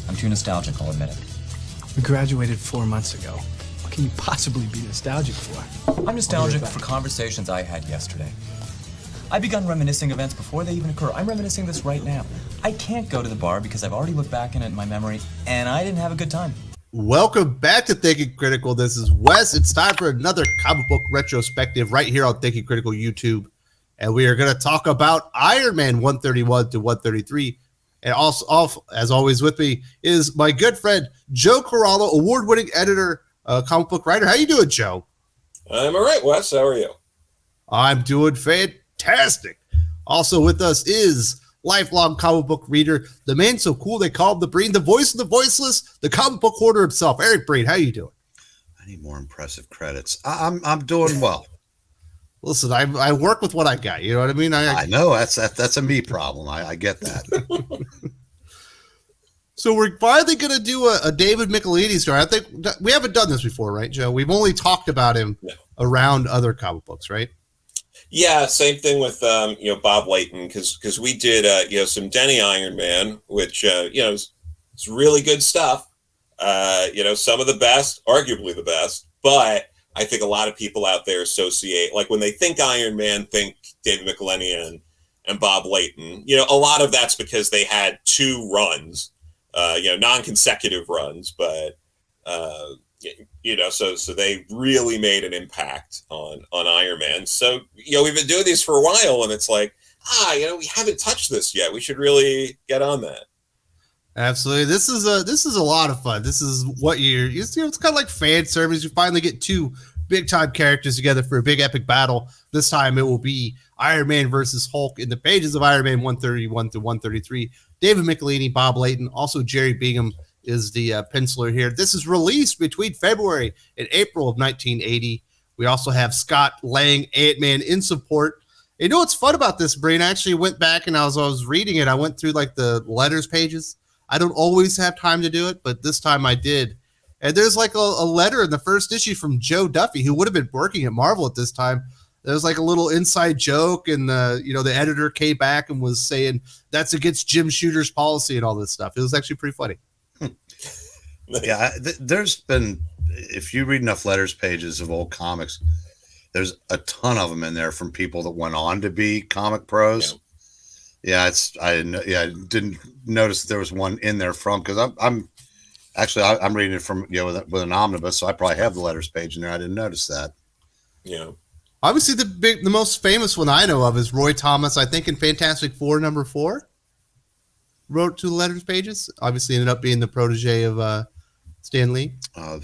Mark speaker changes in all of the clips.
Speaker 1: I'm too nostalgic, I'll admit it.
Speaker 2: We graduated 4 months ago. What can you possibly be nostalgic for?
Speaker 1: I'm nostalgic for conversations I had yesterday. I begun reminiscing events before they even occur. I'm reminiscing this right now. I can't go to the bar because I've already looked back in it in my memory, and I didn't have a good time.
Speaker 3: Welcome back to Thinking Critical. This is Wes. It's time for another comic book retrospective right here on Thinking Critical YouTube. And we are going to talk about Iron Man 131 to 133. And also, as always with me is my good friend, Joe Corallo, award-winning editor, comic book writer. How you doing, Joe?
Speaker 4: I'm all right, Wes. How are you?
Speaker 3: I'm doing fantastic. Also with us is lifelong comic book reader, the man so cool they call him the Breen, the voice of the voiceless, the comic book hoarder himself, Eric Breen. How you doing?
Speaker 5: I need more impressive credits. I'm doing well.
Speaker 3: Listen, I work with what I got. You know what I mean?
Speaker 5: I know that's a me problem. I get that.
Speaker 3: So we're finally going to do a David Michelinie story. I think we haven't done this before, right, Joe? We've only talked about him around other comic books, right?
Speaker 4: Yeah, same thing with Bob Layton because we did some Denny Iron Man, which is really good stuff. Some of the best, arguably the best, but I think a lot of people out there associate, like when they think Iron Man, think David Michelinie and Bob Layton. A lot of that's because they had two runs, non-consecutive runs, but so they really made an impact on Iron Man. So we've been doing these for a while, and it's like we haven't touched this yet. We should really get on that.
Speaker 3: Absolutely. This is a lot of fun. This is what it's kind of like fan service. You finally get two big time characters together for a big epic battle. This time it will be Iron Man versus Hulk in the pages of Iron Man 131 to 133. David Michelinie, Bob Layton, also Jerry Bingham is the penciler here. This is released between February and April of 1980. We also have Scott Lang, Ant-Man in support. You know what's fun about this, Brain? I actually went back and I was reading it. I went through like the letters pages. I don't always have time to do it, but this time I did. And there's like a letter in the first issue from Joe Duffy, who would have been working at Marvel at this time. There's like a little inside joke, and the editor came back and was saying that's against Jim Shooter's policy and all this stuff. It was actually pretty funny.
Speaker 5: Yeah, there's been, if you read enough letters pages of old comics, there's a ton of them in there from people that went on to be comic pros. Yeah, I didn't notice that there was one in there from, because I'm reading it from with an omnibus, so I probably have the letters page in there. I didn't notice that.
Speaker 3: Yeah, obviously the most famous one I know of is Roy Thomas. I think in Fantastic Four #4, wrote two letters pages. Obviously ended up being the protege of Stan Lee.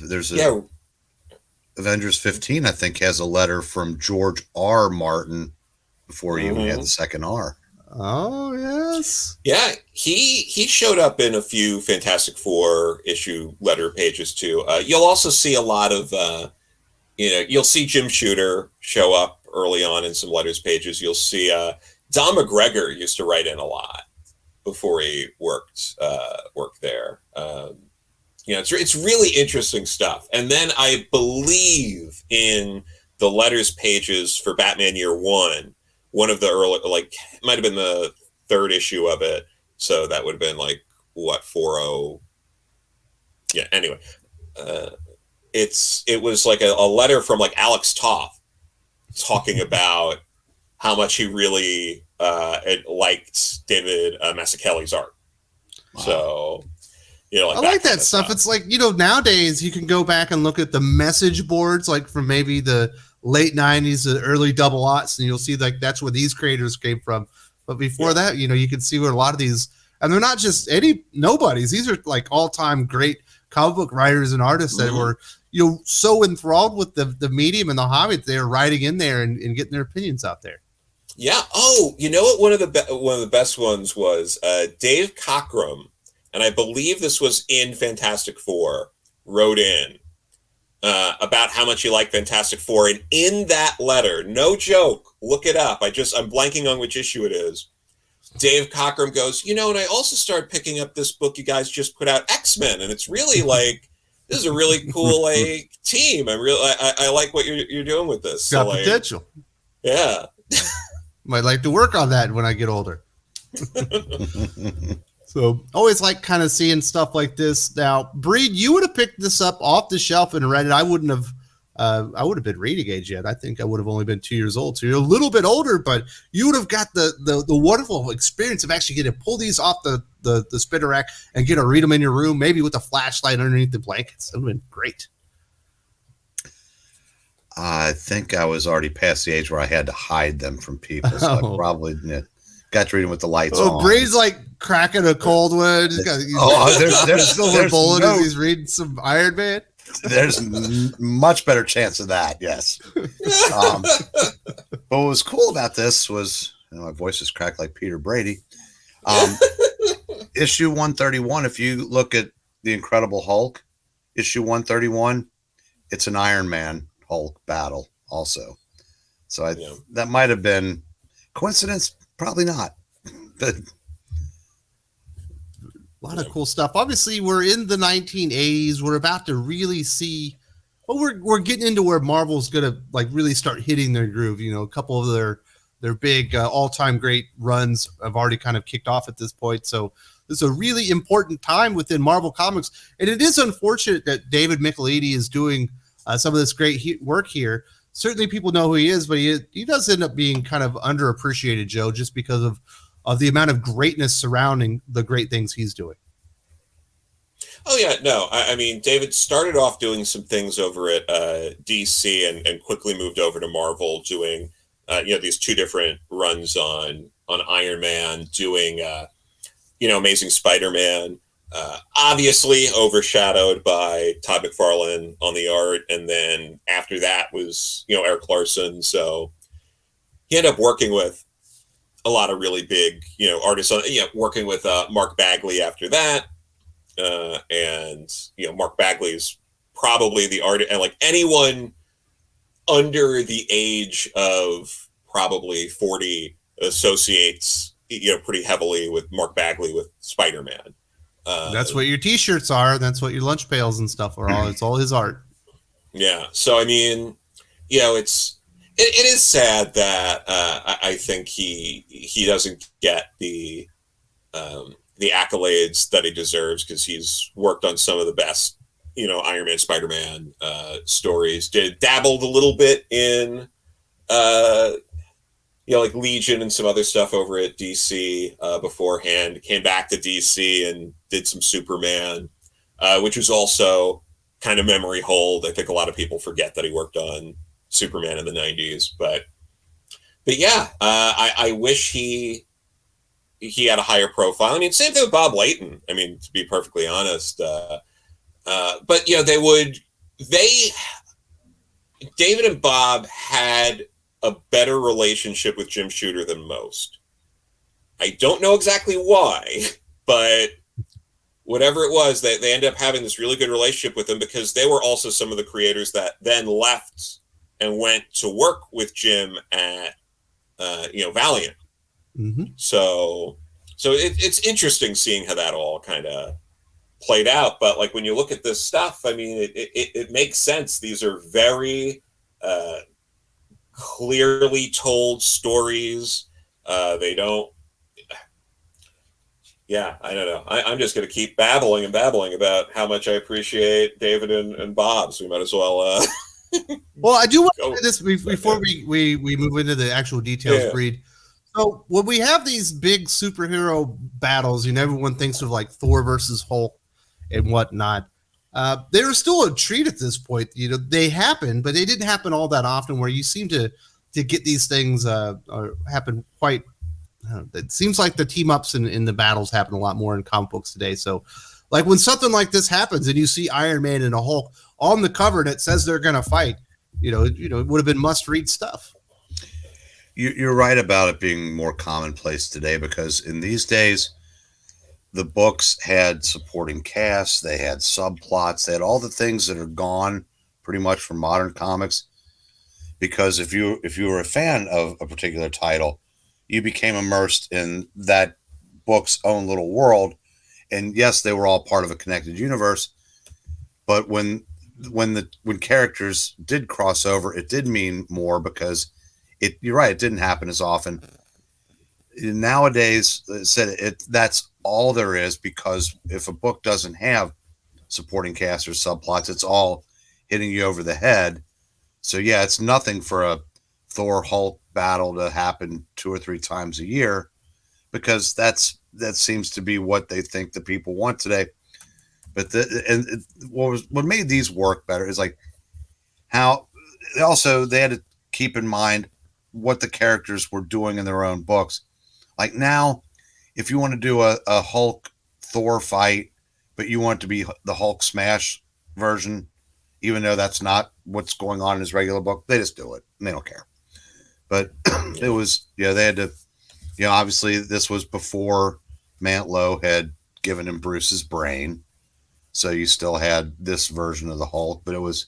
Speaker 5: There's Avengers 15. I think has a letter from George R. Martin before he even had the second R.
Speaker 3: Oh, yes.
Speaker 4: Yeah, he showed up in a few Fantastic Four issue letter pages, too. You'll also see a lot of, you'll see Jim Shooter show up early on in some letters pages. You'll see Don McGregor used to write in a lot before he worked there. It's really interesting stuff. And then I believe in the letters pages for Batman Year One of the early, it might have been the third issue of it. So that would have been 40. Yeah. Anyway, it was like a letter from Alex Toth talking about how much he really liked David Mazzucchelli's art. Wow. So,
Speaker 3: I like that stuff. It's nowadays you can go back and look at the message boards, from maybe the late 90s, the early double aughts, and you'll see that's where these creators came from. But before that, you can see where a lot of these, and they're not just nobodies. These are all-time great comic book writers and artists that were, so enthralled with the medium and the hobby that they're writing in there and getting their opinions out there.
Speaker 4: Yeah. Oh, you know what? One of the best ones was Dave Cockrum, and I believe this was in Fantastic Four, wrote in about how much he liked Fantastic Four. And in that letter, no joke, look it up. I'm blanking on which issue it is. Dave Cockrum goes, and I also started picking up this book you guys just put out, X-Men. And it's really this is a really cool team. I like what you're doing with this.
Speaker 3: Got potential.
Speaker 4: Yeah.
Speaker 3: Might like to work on that when I get older. So always like kind of seeing stuff like this. Now, Breed, you would have picked this up off the shelf and read it. I wouldn't have. I would have been reading age yet. I think I would have only been 2 years old. So you're a little bit older, but you would have got the wonderful experience of actually getting to pull these off the spinner rack and get to read them in your room, maybe with a flashlight underneath the blankets. That would have been great.
Speaker 5: I think I was already past the age where I had to hide them from people. So I probably got to read them with the lights on.
Speaker 3: Breed's like cracking a cold one. There's silver bullet as he's reading some Iron Man.
Speaker 5: There's much better chance of that, yes. But what was cool about this was, my voice is cracked like Peter Brady. Issue 131, if you look at the Incredible Hulk, issue 131, it's an Iron Man Hulk battle also. So that might have been coincidence, probably not. But
Speaker 3: a lot of cool stuff. Obviously, we're in the 1980s. We're about to really see. Well, we're getting into where Marvel's gonna like really start hitting their groove. You know, a couple of their big all-time great runs have already kind of kicked off at this point. So this is a really important time within Marvel Comics, and it is unfortunate that David Michelinie is doing some of this great work here. Certainly, people know who he is, but he does end up being kind of underappreciated, Joe, just because of the amount of greatness surrounding the great things he's doing.
Speaker 4: Oh, yeah, no. I mean, David started off doing some things over at DC and quickly moved over to Marvel doing, these two different runs on Iron Man, doing, Amazing Spider-Man, obviously overshadowed by Todd McFarlane on the art. And then after that was, Eric Larson. So he ended up working with a lot of really big, artists, working with Mark Bagley after that. And Mark Bagley's probably the artist, and like anyone under the age of probably 40 associates, pretty heavily with Mark Bagley with Spider-Man.
Speaker 3: That's what your T-shirts are. That's what your lunch pails and stuff are. It's all his art. Yeah.
Speaker 4: So I mean, it is sad that I think he doesn't get the accolades that he deserves, because he's worked on some of the best, Iron Man, Spider-Man stories. Dabbled a little bit in, like Legion and some other stuff over at DC beforehand. Came back to DC and did some Superman, which was also kind of memory hold. I think a lot of people forget that he worked on Superman in the 90s, but yeah, I wish he had a higher profile. I mean, same thing with Bob Layton. I mean, to be perfectly honest, but David and Bob had a better relationship with Jim Shooter than most. I don't know exactly why, but whatever it was, they ended up having this really good relationship with him, because they were also some of the creators that then left and went to work with Jim at, Valiant.
Speaker 3: Mm-hmm.
Speaker 4: So it's interesting seeing how that all kind of played out. But like when you look at this stuff, I mean, it makes sense. These are very clearly told stories. They don't. Yeah, I don't know. I'm just going to keep babbling about how much I appreciate David and Bob. So we might as well.
Speaker 3: Well, I do want to say this before we move into the actual details, Breed. So when we have these big superhero battles, everyone thinks of like Thor versus Hulk and whatnot. They're still a treat at this point. They happen, but they didn't happen all that often, where you seem to get these things happen quite. It seems like the team ups in the battles happen a lot more in comic books today. So like when something like this happens and you see Iron Man and a Hulk on the cover and it says they're going to fight, it would have been must read stuff.
Speaker 5: You're right about it being more commonplace today, because in these days, the books had supporting casts, they had subplots, they had all the things that are gone pretty much from modern comics. Because if you were a fan of a particular title, you became immersed in that book's own little world. And yes, they were all part of a connected universe. But when characters did cross over, it did mean more, because you're right, it didn't happen as often. nowadays that's all there is, because if a book doesn't have supporting cast or subplots, it's all hitting you over the head. So yeah, it's nothing for a Thor Hulk battle to happen 2 or 3 times a year, because that seems to be what they think the people want today. But what made these work better is like how also they had to keep in mind what the characters were doing in their own books. Like now, if you want to do a Hulk Thor fight, but you want it to be the Hulk smash version, even though that's not what's going on in his regular book, they just do it and they don't care. But it was, they had to, obviously this was before Mantlo had given him Bruce's brain. So you still had this version of the Hulk, but it was,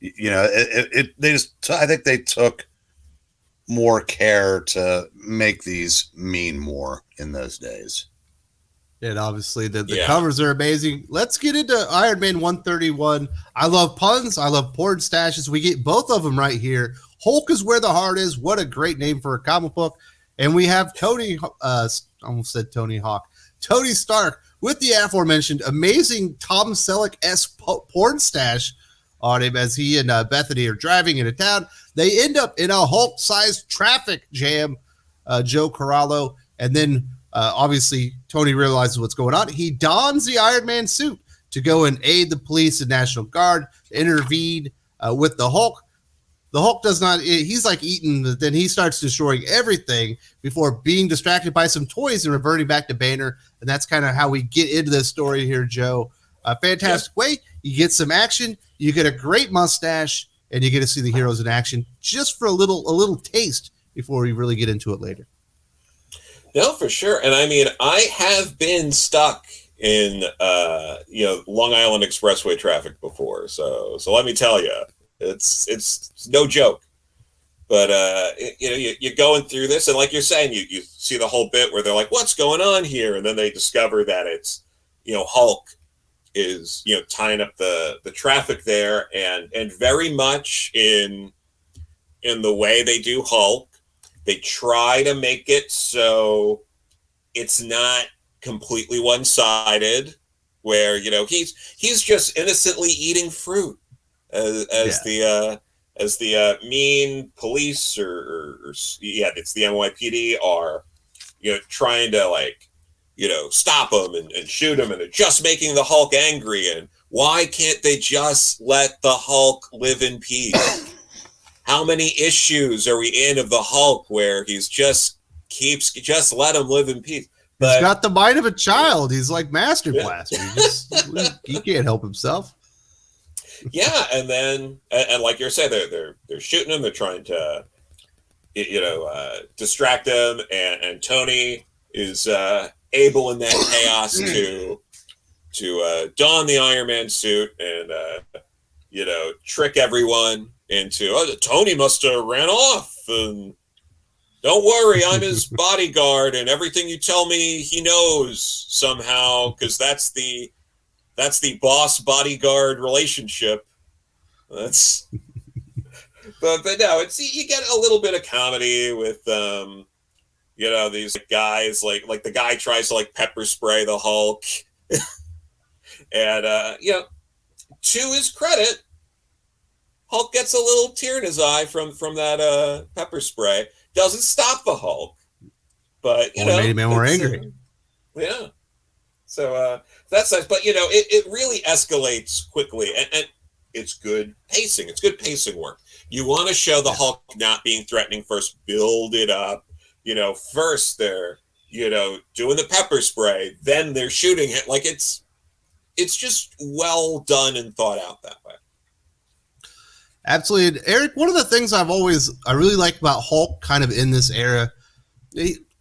Speaker 5: I think they took more care to make these mean more in those days.
Speaker 3: And obviously the covers are amazing. Let's get into Iron Man 131. I love puns. I love porn stashes. We get both of them right here. Hulk is where the heart is. What a great name for a comic book. And we have Tony, almost said Tony Hawk, Tony Stark with the aforementioned amazing Tom Selleck-esque porn stash on him as he and Bethany are driving into town. They end up in a Hulk-sized traffic jam, Joe Corallo, and then obviously Tony realizes what's going on. He dons the Iron Man suit to go and aid the police and National Guard, intervene with the Hulk. The Hulk does not, he's like eating, then he starts destroying everything before being distracted by some toys and reverting back to Banner. And that's kind of how we get into this story here, Joe. A fantastic way. You get some action, you get a great mustache, and you get to see the heroes in action just for a little taste before we really get into it later.
Speaker 4: No, for sure. And I mean, I have been stuck in, Long Island Expressway traffic before. So let me tell you, it's no joke. But, you're going through this, and like you're saying, you see the whole bit where they're like, what's going on here? And then they discover that it's, Hulk is, tying up the traffic there, and very much in the way they do Hulk, they try to make it so it's not completely one-sided, where, he's just innocently eating fruit as the mean police it's the NYPD are, trying to stop him and shoot him, and they're just making the Hulk angry. And why can't they just let the Hulk live in peace? How many issues are we in of the Hulk where he's just let him live in peace? But,
Speaker 3: he's got the mind of a child. He's like Master Blaster. He can't help himself.
Speaker 4: Yeah, and then and like you're saying, they're shooting him. They're trying to, distract him, and Tony is able in that chaos to don the Iron Man suit and trick everyone into Tony must have ran off, and don't worry, I'm his bodyguard, and everything you tell me he knows somehow, because that's the boss bodyguard relationship. That's but no, it's, you get a little bit of comedy with these guys, like the guy tries to pepper spray the Hulk, and to his credit, Hulk gets a little tear in his eye from that pepper spray. Doesn't stop the Hulk, but
Speaker 3: made him more angry.
Speaker 4: Yeah. So that's nice, but it really escalates quickly, and it's good pacing. It's good pacing work. You want to show the Hulk not being threatening first, build it up. First they're doing the pepper spray, then they're shooting it. Like it's just well done and thought out that way.
Speaker 3: Absolutely. And Eric, one of the things I really like about Hulk kind of in this era,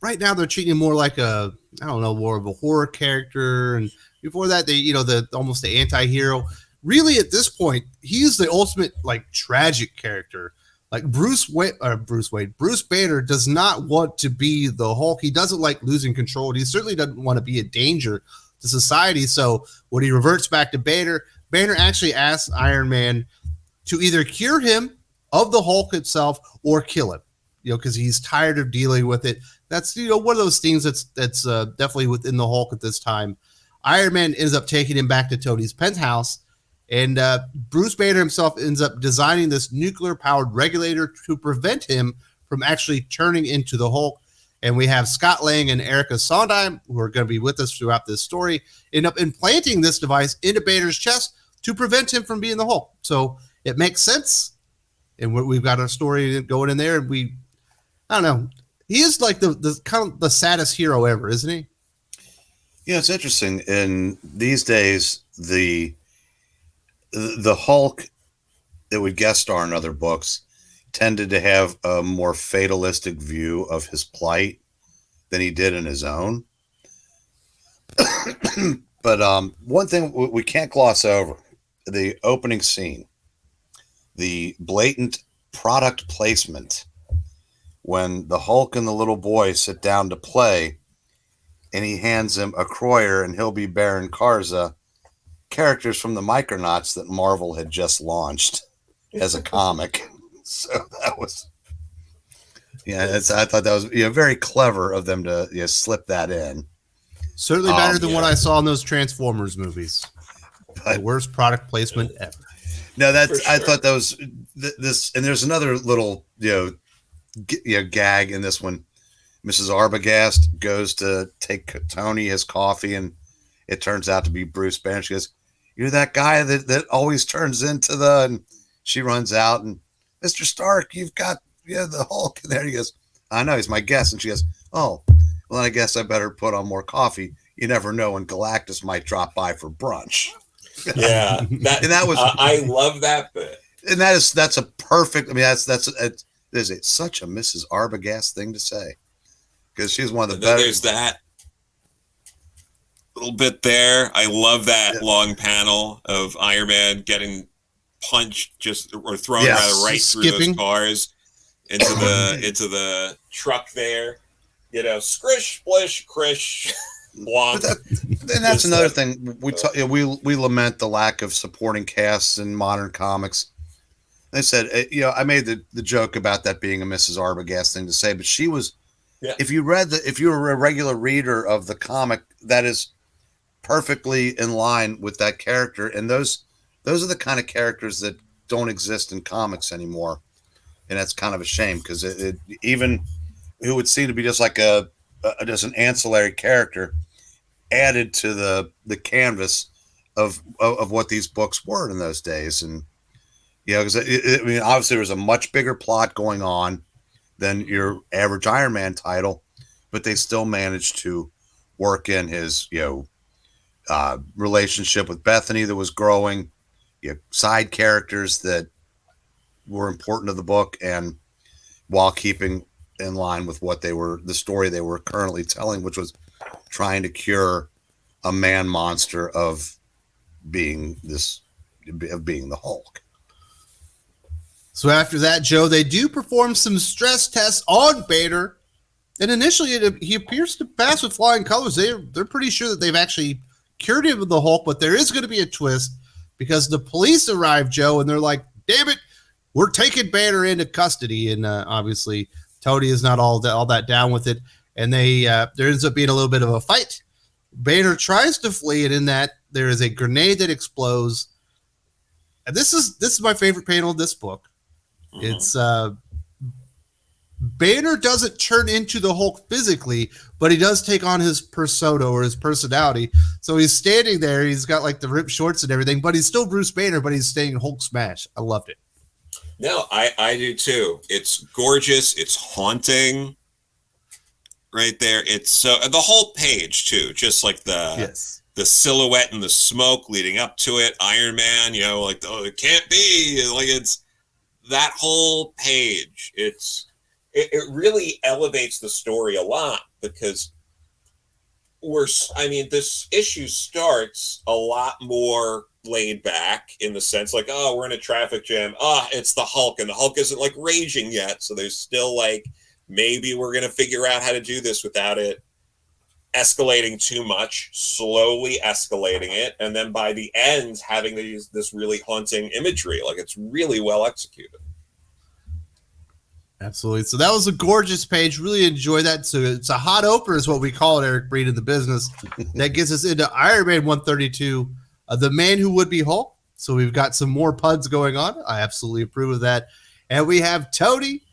Speaker 3: right now they're treating him more like more of a horror character. And before that, almost the anti-hero. Really, at this point, he's the ultimate tragic character. Like Bruce Banner does not want to be the Hulk. He doesn't like losing control. He certainly doesn't want to be a danger to society. So when he reverts back to Banner actually asks Iron Man to either cure him of the Hulk itself or kill him. because he's tired of dealing with it. That's, one of those things that's definitely within the Hulk at this time. Iron Man ends up taking him back to Tony's penthouse, and Bruce Banner himself ends up designing this nuclear-powered regulator to prevent him from actually turning into the Hulk. And we have Scott Lang and Erica Sondheim, who are going to be with us throughout this story, end up implanting this device into Banner's chest to prevent him from being the Hulk. So it makes sense. And we've got our story going in there. And I don't know. He is like the kind of the saddest hero ever, isn't he?
Speaker 5: Yeah, it's interesting. In these days, the Hulk that would guest star in other books tended to have a more fatalistic view of his plight than he did in his own. But one thing we can't gloss over, the opening scene, the blatant product placement when the Hulk and the little boy sit down to play and he hands him a Croyer and he'll be Baron Karza, characters from the Micronauts that Marvel had just launched as a comic. So that was, I thought that was very clever of them to slip that in.
Speaker 3: Certainly better than what I saw in those Transformers movies. The worst product placement ever.
Speaker 5: No, that's sure. I thought that was this, and there's another little gag in this one. Mrs. Arbogast goes to take Tony his coffee, and it turns out to be Bruce Banner. She goes, "You're that guy that always turns into the," and she runs out and, "Mr. Stark, you've got the Hulk in there." He goes, "I know, he's my guest." And she goes, "Oh, well, I guess I better put on more coffee. You never know when Galactus might drop by for brunch."
Speaker 4: Yeah, that was I love that bit.
Speaker 5: And that's a perfect. I mean, there's such a Mrs. Arbogast thing to say, because she's one of the better.
Speaker 4: There's that little bit there. I love that long panel of Iron Man getting punched or thrown right through those cars into the truck there. Scrish, splish, crish, blonk.
Speaker 5: And that's another thing we lament the lack of supporting casts in modern comics. They said, I made the joke about that being a Mrs. Arbogast thing to say, but she was. Yeah. If you were a regular reader of the comic, that is perfectly in line with that character, and those are the kind of characters that don't exist in comics anymore, and that's kind of a shame, because it even who would seem to be just like just an ancillary character added to the canvas of what these books were in those days. And because obviously there was a much bigger plot going on than your average Iron Man title, but they still managed to work in his relationship with Bethany that was growing, side characters that were important to the book, and while keeping in line with what the story they were currently telling, which was trying to cure a man monster of being the Hulk.
Speaker 3: So after that, Joe, they do perform some stress tests on Banner, and initially he appears to pass with flying colors. They're pretty sure that they've actually cured him of the Hulk, but there is going to be a twist, because the police arrive, Joe, and they're like, "Damn it, we're taking Banner into custody." And obviously Tony is not all that down with it, and there ends up being a little bit of a fight. Banner tries to flee, and in that there is a grenade that explodes. And this is my favorite panel of this book. Mm-hmm. It's Banner doesn't turn into the Hulk physically, but he does take on his persona or his personality. So he's standing there. He's got like the ripped shorts and everything, but he's still Bruce Banner, but he's staying Hulk smash. I loved it.
Speaker 4: No, I do too. It's gorgeous. It's haunting right there. It's so the whole page too, just like the silhouette and the smoke leading up to it. Iron Man, it can't be, like, it's that whole page. It really elevates the story a lot, because this issue starts a lot more laid back, in the sense like, oh, we're in a traffic jam. It's the Hulk, and the Hulk isn't like raging yet. So there's still like, maybe we're going to figure out how to do this without it escalating too much, slowly escalating it. And then by the end, having this really haunting imagery. Like, it's really well executed.
Speaker 3: Absolutely. So that was a gorgeous page. Really enjoy that. So it's a hot opener is what we call it, Eric Breen, in the business. That gets us into Iron Man 132, The Man Who Would Be Hulk. So we've got some more puns going on. I absolutely approve of that. And we have Tony,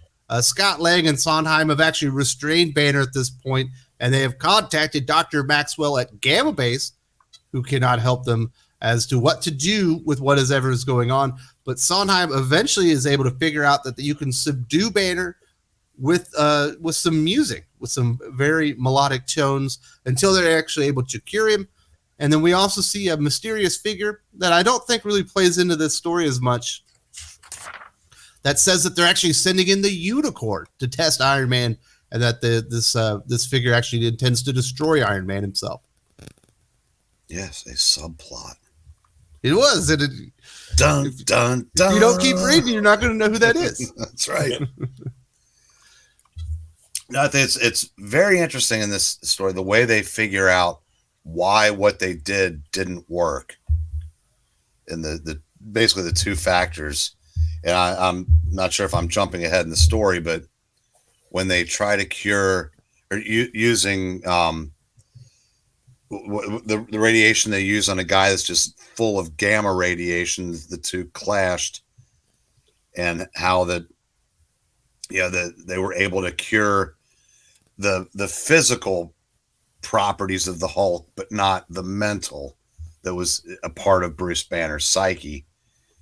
Speaker 3: Scott Lang, and Sondheim have actually restrained Banner at this point, and they have contacted Dr. Maxwell at Gamma Base, who cannot help them as to what to do with whatever is going on. But Sondheim eventually is able to figure out that you can subdue Banner with some music, with some very melodic tones, until they're actually able to cure him. And then we also see a mysterious figure that I don't think really plays into this story as much, that says that they're actually sending in the Unicorn to test Iron Man, and that this figure actually intends to destroy Iron Man himself.
Speaker 5: Yes, a subplot.
Speaker 3: It was.
Speaker 5: Dun, dun, dun.
Speaker 3: If you don't keep reading, you're not going to know who that is.
Speaker 5: That's right. No, it's very interesting in this story, the way they figure out why what they didn't work, and the basically the two factors. And I'm not sure if I'm jumping ahead in the story, but when they try to cure or using the radiation they use on a guy that's just full of gamma radiation, the two clashed, and how they were able to cure the physical properties of the Hulk, but not the mental that was a part of Bruce Banner's psyche,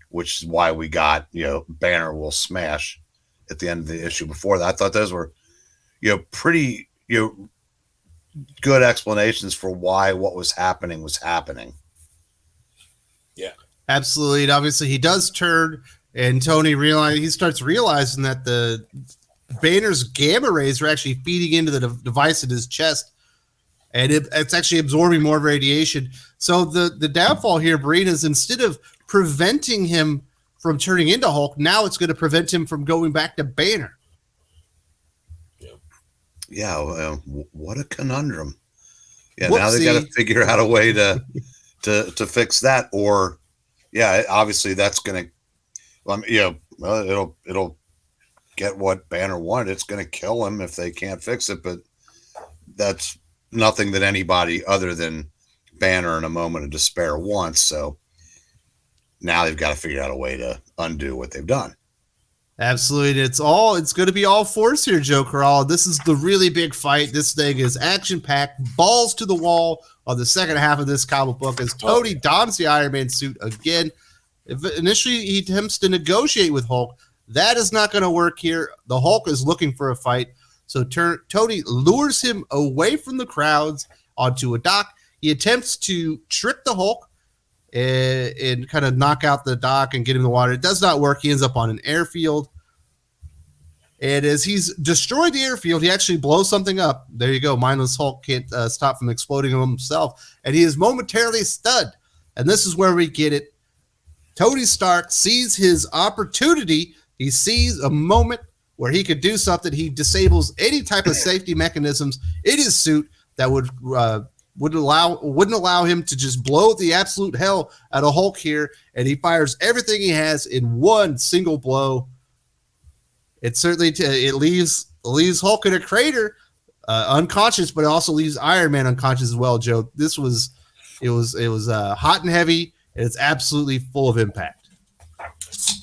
Speaker 5: which is why we got, Banner will smash at the end of the issue before that. I thought those were, pretty, good explanations for why what was happening was happening.
Speaker 4: Yeah,
Speaker 3: absolutely. And obviously he does turn, and Tony starts realizing that the Banner's gamma rays are actually feeding into the device in his chest, and it's actually absorbing more radiation. So the downfall here, Breen, is instead of preventing him from turning into Hulk, now it's going to prevent him from going back to Banner.
Speaker 5: Yeah, what a conundrum. Yeah,
Speaker 3: Whoopsie.
Speaker 5: now they got to figure out a way to fix that, or obviously that's going to, it'll get what Banner wanted. It's going to kill him if they can't fix it, but that's nothing that anybody other than Banner in a moment of despair wants. So now they've got to figure out a way to undo what they've done.
Speaker 3: Absolutely. It's going to be all force here, Joe Corallo. This is the really big fight. This thing is action-packed, balls to the wall on the second half of this comic book as Tony dons the Iron Man suit again. Initially, he attempts to negotiate with Hulk. That is not going to work here. The Hulk is looking for a fight. So Tony lures him away from the crowds onto a dock. He attempts to trick the Hulk and kind of knock out the dock and get him in the water. It does not work. He ends up on an airfield. And as he's destroyed the airfield, he actually blows something up. There you go. Mindless Hulk can't stop from exploding on himself. And he is momentarily stunned. And this is where we get it. Tony Stark sees his opportunity. He sees a moment where he could do something. He disables any type of safety mechanisms in his suit that wouldn't allow him to just blow the absolute hell out of Hulk here, and he fires everything he has in one single blow. It certainly it leaves Hulk in a crater, unconscious, but it also leaves Iron Man unconscious as well. Joe, it was hot and heavy, and it's absolutely full of impact.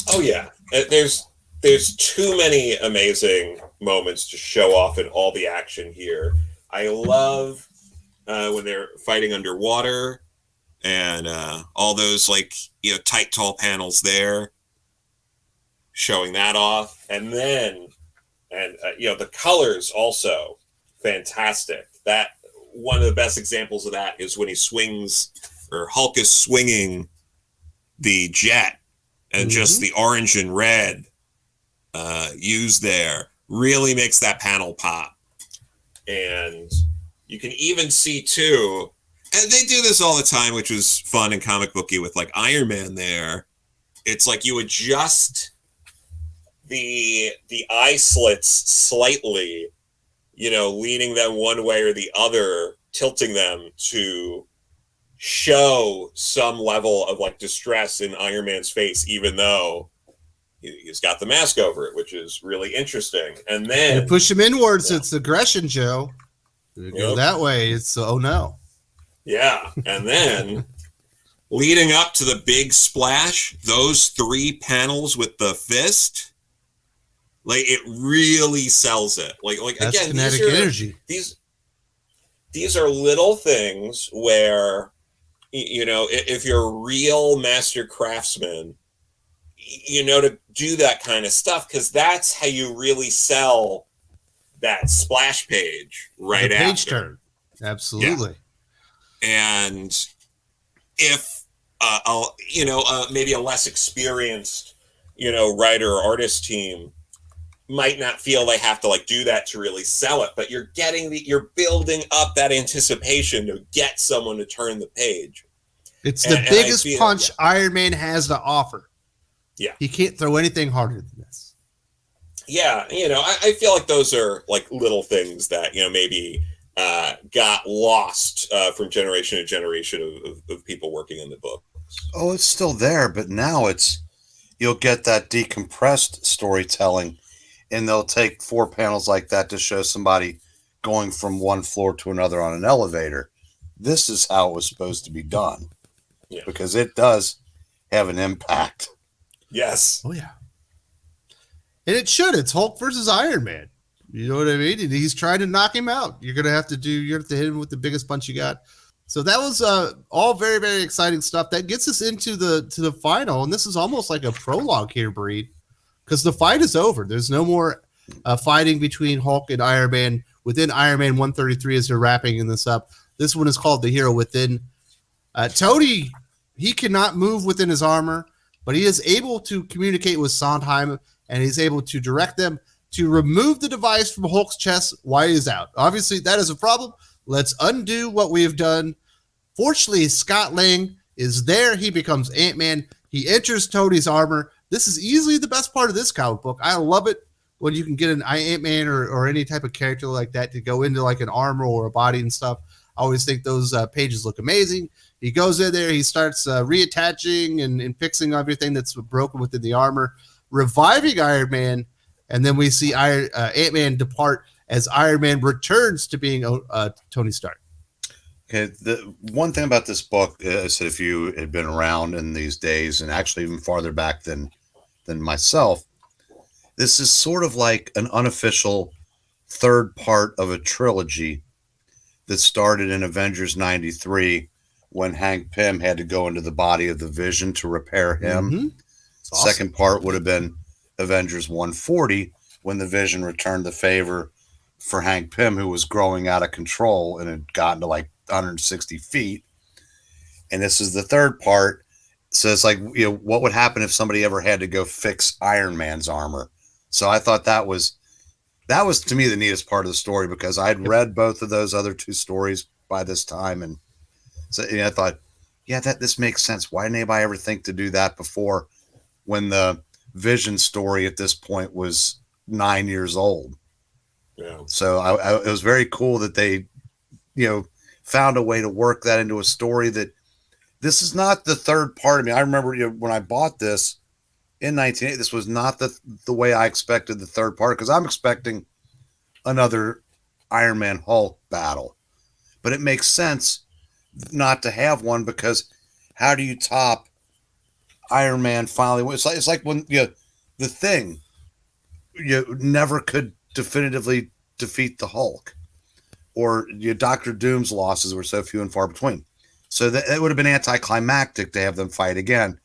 Speaker 4: Oh yeah, there's too many amazing moments to show off in all the action here. I love when they're fighting underwater and all those tight, tall panels there, showing that off. And then, the colors also fantastic. That one of the best examples of that is when he swings, or Hulk is swinging the jet, and just the orange and red used there really makes that panel pop. And you can even see too, and they do this all the time, which was fun and comic booky with Iron Man there. It's you adjust the eye slits slightly, leaning them one way or the other, tilting them to show some level of distress in Iron Man's face, even though he's got the mask over it, which is really interesting. And then
Speaker 3: you push him inwards, it's aggression, Joe. You go that way, it's oh no.
Speaker 4: Yeah, and then leading up to the big splash, those 3 panels with the fist, like it really sells it. Like
Speaker 3: that's
Speaker 4: again,
Speaker 3: kinetic energy.
Speaker 4: These are little things where, you know, if you're a real master craftsman, you know, to do that kind of stuff, because that's how you really sell that splash page right
Speaker 3: the page
Speaker 4: after.
Speaker 3: turn. Absolutely.
Speaker 4: Yeah. And if maybe a less experienced, you know, writer or artist team might not feel they have to like do that to really sell it, but you're building up that anticipation to get someone to turn the page.
Speaker 3: It's the biggest punch Iron Man has to offer.
Speaker 4: Yeah.
Speaker 3: He can't throw anything harder than this.
Speaker 4: Yeah. You know, I feel like those are like little things that, you know, maybe got lost from generation to generation of people working in the book.
Speaker 5: Oh, it's still there, but now you'll get that decompressed storytelling, and they'll take 4 panels like that to show somebody going from one floor to another on an elevator. This is how it was supposed to be done.
Speaker 4: Yeah.
Speaker 5: Because it does have an impact.
Speaker 4: Yes.
Speaker 3: Oh yeah. And it should. It's Hulk versus Iron Man. You know what I mean? And he's trying to knock him out. You have to hit him with the biggest punch you got. So that was all very, very exciting stuff. That gets us into the final, and this is almost like a prologue here, Breen, because the fight is over. There's no more fighting between Hulk and Iron Man within Iron Man 133 as they're wrapping this up. This one is called The Hero Within. Tony, he cannot move within his armor, but he is able to communicate with Sondheim, and he's able to direct them to remove the device from Hulk's chest while he's out. Obviously, that is a problem. Let's undo what we have done. Fortunately, Scott Lang is there. He becomes Ant-Man. He enters Tony's armor. This is easily the best part of this comic book. I love it when you can get an Ant-Man or any type of character like that to go into like an armor or a body and stuff. I always think those pages look amazing. He goes in there. He starts reattaching and fixing everything that's broken within the armor, reviving Iron Man, and then we see Ant-Man depart as Iron Man returns to being Tony Stark.
Speaker 5: Okay, the one thing about this book is that if you had been around in these days, and actually even farther back than myself, this is sort of like an unofficial third part of a trilogy that started in Avengers 93 when Hank Pym had to go into the body of the Vision to repair him.
Speaker 3: Mm-hmm. Awesome.
Speaker 5: Second part would have been Avengers 140 when the Vision returned the favor for Hank Pym, who was growing out of control and had gotten to like 160 feet. And this is the third part. So it's like, you know, what would happen if somebody ever had to go fix Iron Man's armor? So I thought that was to me the neatest part of the story, because I'd read both of those other 2 stories by this time. And so I thought, yeah, this makes sense. Why didn't anybody ever think to do that before, when the Vision story at this point was 9 years old?
Speaker 4: Yeah.
Speaker 5: So it was very cool that they, you know, found a way to work that into a story. That this is not the third part. I mean, I remember, you know, when I bought this in 1980, this was not the way I expected the third part, because I'm expecting another Iron Man Hulk battle. But it makes sense not to have one, because how do you top Iron Man finally? It's like when, you know, the Thing, you never could definitively defeat the Hulk, or Doctor Doom's losses were so few and far between. So that it would have been anticlimactic to have them fight again.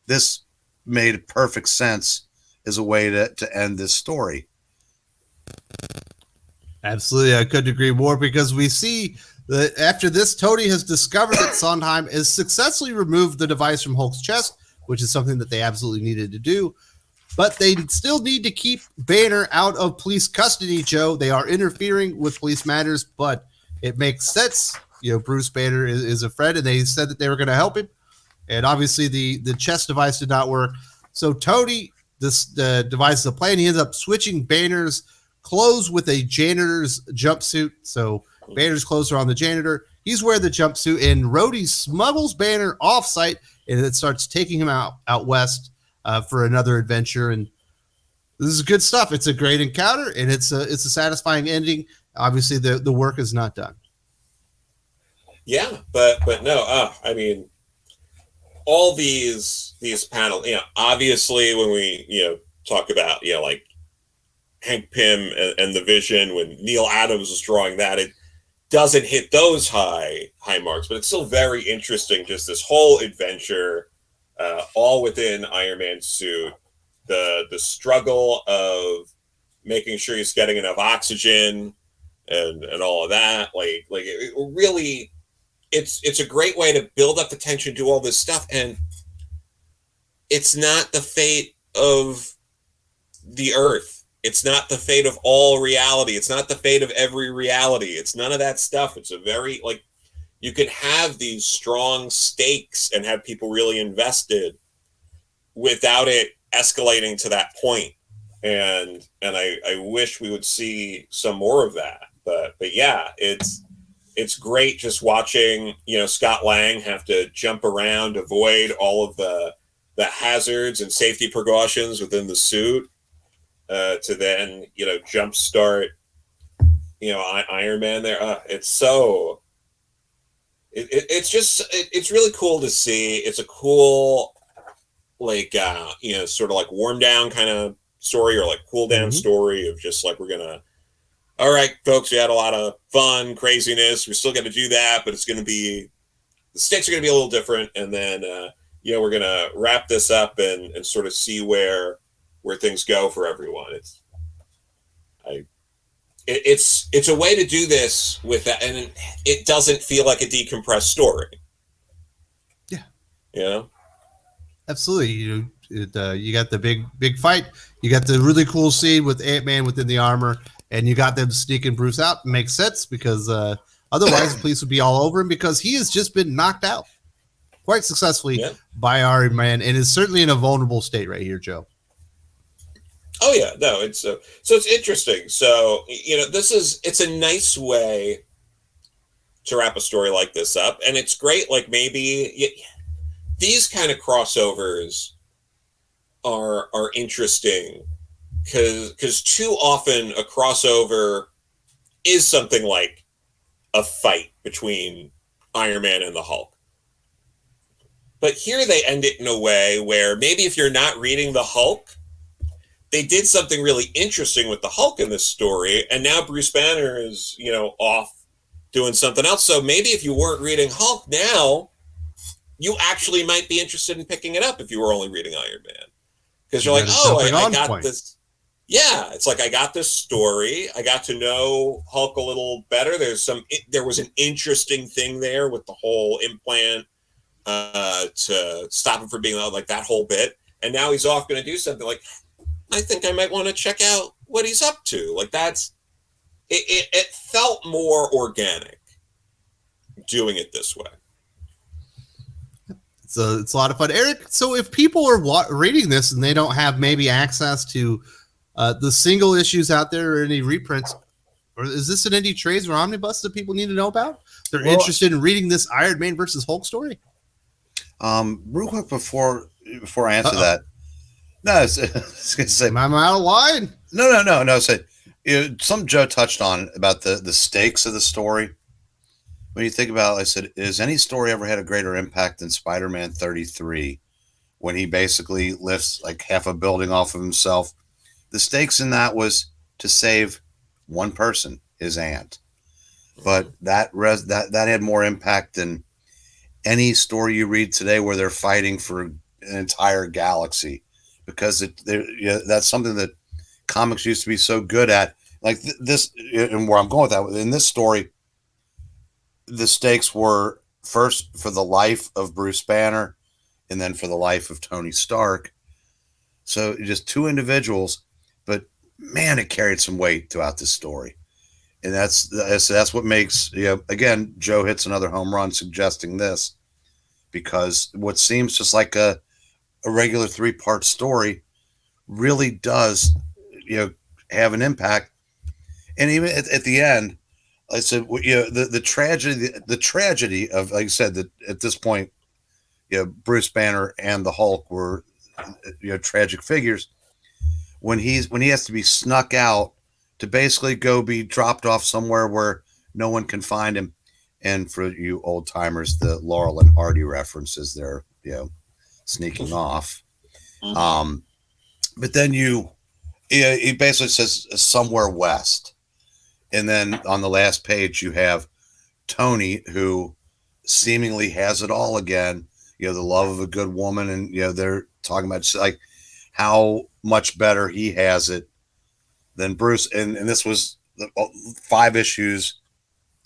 Speaker 5: This made perfect sense as a way to end this story.
Speaker 3: Absolutely. I couldn't agree more, because we see that after this, Tony has discovered that Sondheim has successfully removed the device from Hulk's chest, which is something that they absolutely needed to do. But they still need to keep Banner out of police custody, Joe. They are interfering with police matters, but it makes sense. You know, Bruce Banner is a friend, and they said that they were going to help him. And obviously the chest device did not work. So Tony, the device is a plan. He ends up switching Banner's clothes with a janitor's jumpsuit. So Banner's clothes are on the janitor. He's wearing the jumpsuit, and Rhodey smuggles Banner off-site, and it starts taking him out west. for another adventure. And this is good stuff. It's a great encounter, and it's a satisfying ending. Obviously, the work is not done.
Speaker 4: Yeah, but no, I mean, all these panels, obviously when we talk about like Hank Pym and the Vision, when Neil Adams was drawing that, it doesn't hit those high marks, but it's still very interesting. Just this whole adventure, all within Iron Man's suit, the struggle of making sure he's getting enough oxygen and all of that. Like it really, it's a great way to build up the tension, do all this stuff, and it's not the fate of the Earth. It's not the fate of all reality. It's not the fate of every reality. It's none of that stuff. It's a very, you can have these strong stakes and have people really invested without it escalating to that point. And I wish we would see some more of that. But yeah, it's great just watching, Scott Lang have to jump around, avoid all of the hazards and safety precautions within the suit, to then, jumpstart, Iron Man there. It's so, it's really cool to see. It's a cool, sort of like warm down kind of story, or like cool down story of just like, all right, folks, we had a lot of fun, craziness. We still got to do that, but the stakes are going to be a little different. And then, we're going to wrap this up and sort of see where things go for everyone. It's a way to do this with that, and it doesn't feel like a decompressed story. Yeah.
Speaker 3: Absolutely. You got the big fight. You got the really cool scene with Ant-Man within the armor, and you got them sneaking Bruce out. It makes sense, because otherwise the police would be all over him, because he has just been knocked out quite successfully by Iron Man, and is certainly in a vulnerable state right here, Joe.
Speaker 4: Oh yeah, no, it's so it's interesting. So it's a nice way to wrap a story like this up, and it's great. Like, maybe these kind of crossovers are interesting, because too often a crossover is something like a fight between Iron Man and the Hulk. But here they end it in a way where maybe if you're not reading the Hulk, they did something really interesting with the Hulk in this story, and now Bruce Banner is, off doing something else. So maybe if you weren't reading Hulk now, you actually might be interested in picking it up if you were only reading Iron Man. Because you're like, I got this. Yeah, it's like, I got this story. I got to know Hulk a little better. There was an interesting thing there with the whole implant to stop him from being like that whole bit. And now he's off going to do something like, I think I might want to check out what he's up to. Like, it felt more organic doing it this way.
Speaker 3: So it's a lot of fun. Eric, so if people are reading this and they don't have maybe access to the single issues out there or any reprints, or is this an indie trades or omnibus that people need to know about? They're interested in reading this Iron Man versus Hulk story?
Speaker 5: Real quick before I answer that. No, I was going to say,
Speaker 3: I'm out of line.
Speaker 5: No. Say, some Joe touched on about the stakes of the story. When you think about it, I said, has any story ever had a greater impact than Spider-Man 33, when he basically lifts like half a building off of himself? The stakes in that was to save one person, his aunt. But that had more impact than any story you read today where they're fighting for an entire galaxy, because that's something that comics used to be so good at. Like this, and where I'm going with that, in this story, the stakes were first for the life of Bruce Banner, and then for the life of Tony Stark. So just two individuals, but man, it carried some weight throughout this story. And that's what makes, again, Joe hits another home run suggesting this, because what seems just like a regular 3-part story really does, have an impact. And even at the end, I said, the tragedy of, like I said, that at this point, Bruce Banner and the Hulk were tragic figures, when he has to be snuck out to basically go be dropped off somewhere where no one can find him. And for you old timers, the Laurel and Hardy references there, sneaking off. But then he basically says somewhere west. And then on the last page, you have Tony, who seemingly has it all again, the love of a good woman. And, they're talking about like how much better he has it than Bruce. And this was 5 issues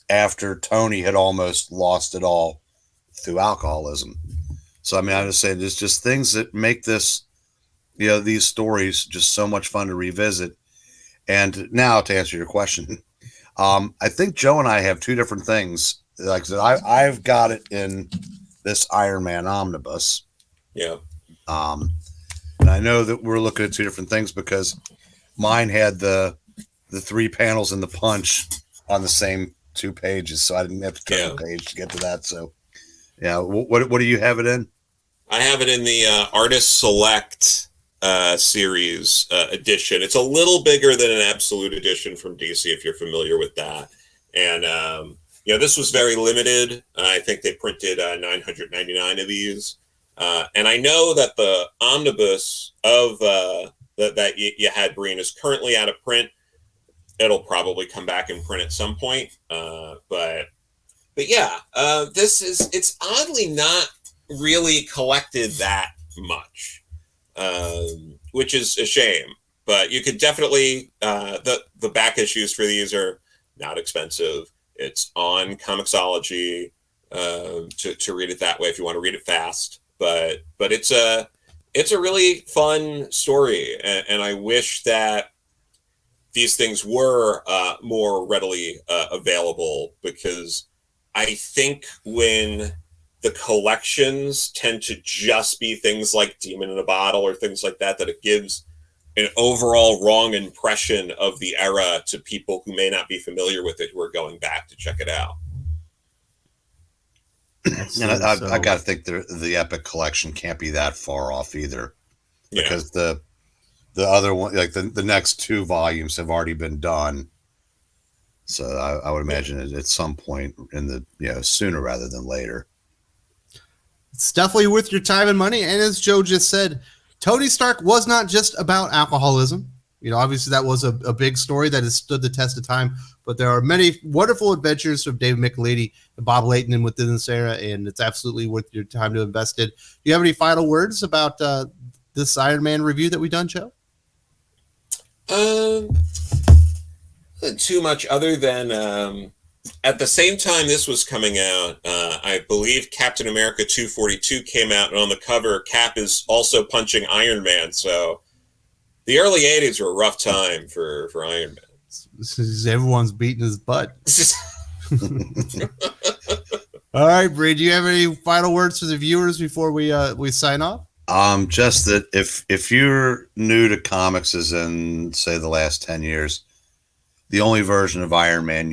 Speaker 5: after Tony had almost lost it all through alcoholism. So, I mean, I just say there's just things that make this, these stories just so much fun to revisit. And now to answer your question, I think Joe and I have 2 different things. Like I said, I've got it in this Iron Man omnibus.
Speaker 4: Yeah.
Speaker 5: And I know that we're looking at 2 different things because mine had the 3 panels in the punch on the same 2 pages, so I didn't have to turn the page to get to that. So, yeah, what do you have it in?
Speaker 4: I have it in the Artist Select series edition. It's a little bigger than an Absolute edition from DC, if you're familiar with that. And this was very limited. I think they printed 999 of these. And I know that the omnibus of that you had, Breen, is currently out of print. It'll probably come back and print at some point. But yeah, it's oddly not really collected that much, which is a shame. But you could definitely, the back issues for these are not expensive. It's on Comixology to read it that way if you want to read it fast. But it's a really fun story, and I wish that these things were more readily available, because I think when the collections tend to just be things like Demon in a Bottle or things like that, that it gives an overall wrong impression of the era to people who may not be familiar with it, who are going back to check it out.
Speaker 5: And I got to think the Epic collection can't be that far off either, because the other one, like the next 2 volumes, have already been done. So I would imagine at some point in the sooner rather than later.
Speaker 3: It's definitely worth your time and money. And as Joe just said, Tony Stark was not just about alcoholism. Obviously that was a big story that has stood the test of time, but there are many wonderful adventures from David Michelinie and Bob Layton and within this era, and it's absolutely worth your time to invest in. Do you have any final words about this Iron Man review that we've done, Joe?
Speaker 4: Too much, other than at the same time this was coming out, I believe Captain America 242 came out, and on the cover, Cap is also punching Iron Man. So the early 80s were a rough time for Iron Man.
Speaker 3: Everyone's beating his butt. All right, Bree, do you have any final words for the viewers before we sign off?
Speaker 5: Just that if you're new to comics as in, say, the last 10 years, the only version of Iron Man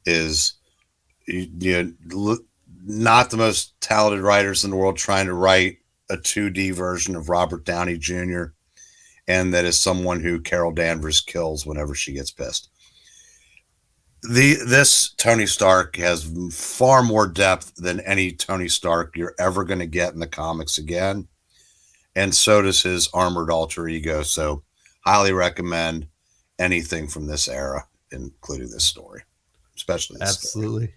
Speaker 5: is not the most talented writers in the world trying to write a 2D version of Robert Downey Jr., and that is someone who Carol Danvers kills whenever she gets pissed. This Tony Stark has far more depth than any Tony Stark you're ever going to get in the comics again. And so does his armored alter ego. So highly recommend anything from this era, including this story, especially this
Speaker 3: absolutely. Story.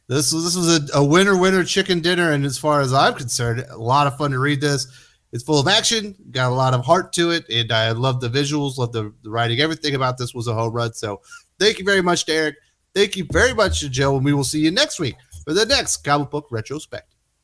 Speaker 3: This was a winner chicken dinner. And as far as I'm concerned, a lot of fun to read this. It's full of action, got a lot of heart to it. And I love the visuals, love the writing. Everything about this was a home run. So thank you very much to Eric. Thank you very much to Joe, and we will see you next week for the next comic book retrospective.